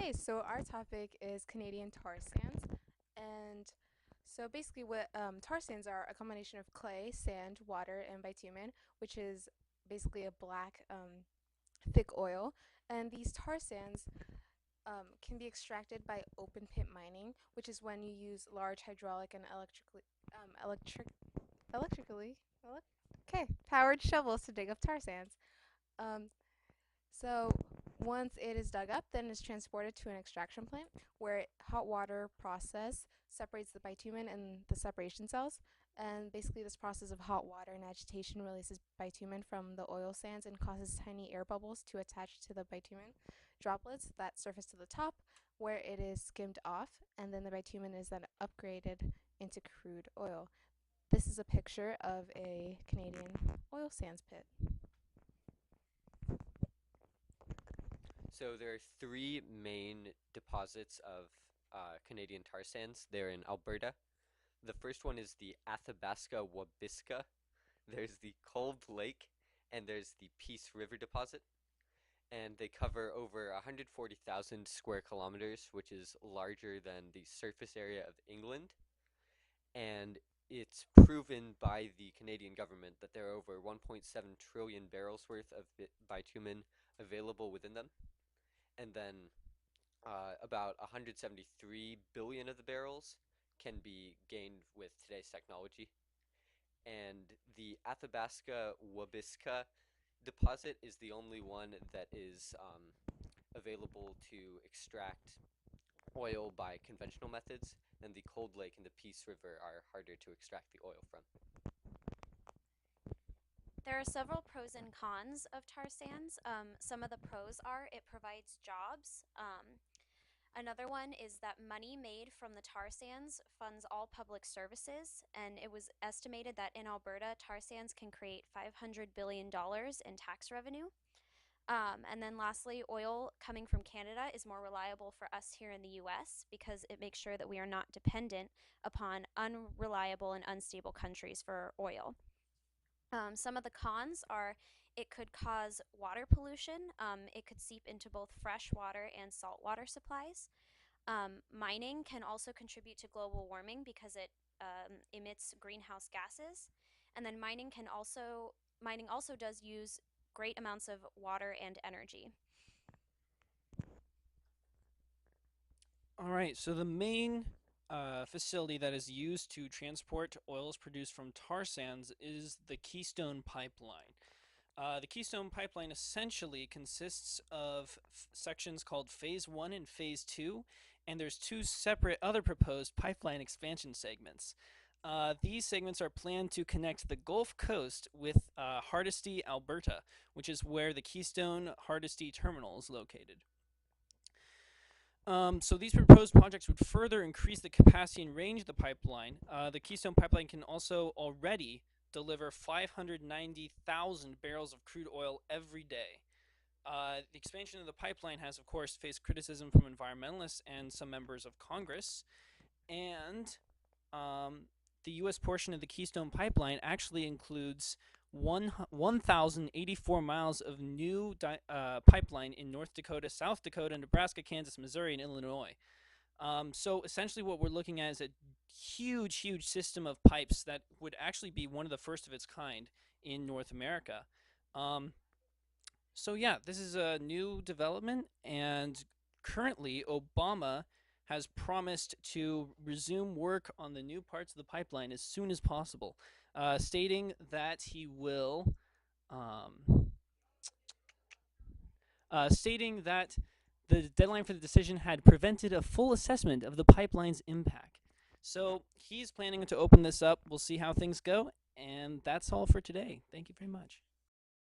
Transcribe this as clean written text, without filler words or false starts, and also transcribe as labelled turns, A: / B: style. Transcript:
A: Okay, so our topic is Canadian tar sands. And so basically, what tar sands are a combination of clay, sand, water, and bitumen, which is basically a black, thick oil. And these tar sands can be extracted by open pit mining, which is when you use large hydraulic and electrically, okay, powered shovels to dig up tar sands. Um, So once it is dug up, then it's transported to an extraction plant where hot water process separates the bitumen and the separation cells. And basically, this process of hot water and agitation releases bitumen from the oil sands and causes tiny air bubbles to attach to the bitumen droplets that surface to the top, where it is skimmed off, and then the bitumen is then upgraded into crude oil. This is a picture of a Canadian oil sands pit.
B: So there are three main deposits of Canadian tar sands. They're in Alberta. The first one is the Athabasca Wabisca. There's the Cold Lake, and there's the Peace River deposit. And they cover over 140,000 square kilometers, which is larger than the surface area of England. And it's proven by the Canadian government that there are over 1.7 trillion barrels worth of bitumen available within them. And then about 173 billion of the barrels can be gained with today's technology. And the Athabasca Wabisca deposit is the only one that is available to extract oil by conventional methods, and the Cold Lake and the Peace River are harder to extract the oil from.
C: There are several pros and cons of tar sands. Some of the pros are it provides jobs. Another one is that money made from the tar sands funds all public services, and it was estimated that in Alberta, tar sands can create $500 billion in tax revenue. And then lastly, oil coming from Canada is more reliable for us here in the US because it makes sure that we are not dependent upon unreliable and unstable countries for oil. Some of the cons are it could cause water pollution. It could seep into both fresh water and saltwater supplies. Mining can also contribute to global warming because it emits greenhouse gases. And then mining also does use great amounts of water and energy.
D: All right, so the main facility that is used to transport oils produced from tar sands is the Keystone Pipeline. The Keystone Pipeline essentially consists of sections called Phase 1 and Phase 2, and there's two separate other proposed pipeline expansion segments. These segments are planned to connect the Gulf Coast with Hardisty, Alberta, which is where the Keystone Hardisty Terminal is located. So these proposed projects would further increase the capacity and range of the pipeline. The Keystone Pipeline can also already deliver 590,000 barrels of crude oil every day. The expansion of the pipeline has, of course, faced criticism from environmentalists and some members of Congress. And the U.S. portion of the Keystone Pipeline actually includes 1,084 miles of new pipeline in North Dakota, South Dakota, Nebraska, Kansas, Missouri, and Illinois. So essentially what we're looking at is a huge system of pipes that would actually be one of the first of its kind in North America. So yeah, this is a new development, and currently Obama has promised to resume work on the new parts of the pipeline as soon as possible, stating that he will, stating that the deadline for the decision had prevented a full assessment of the pipeline's impact. So he's planning to open this up. We'll see how things go, and that's all for today. Thank you very much.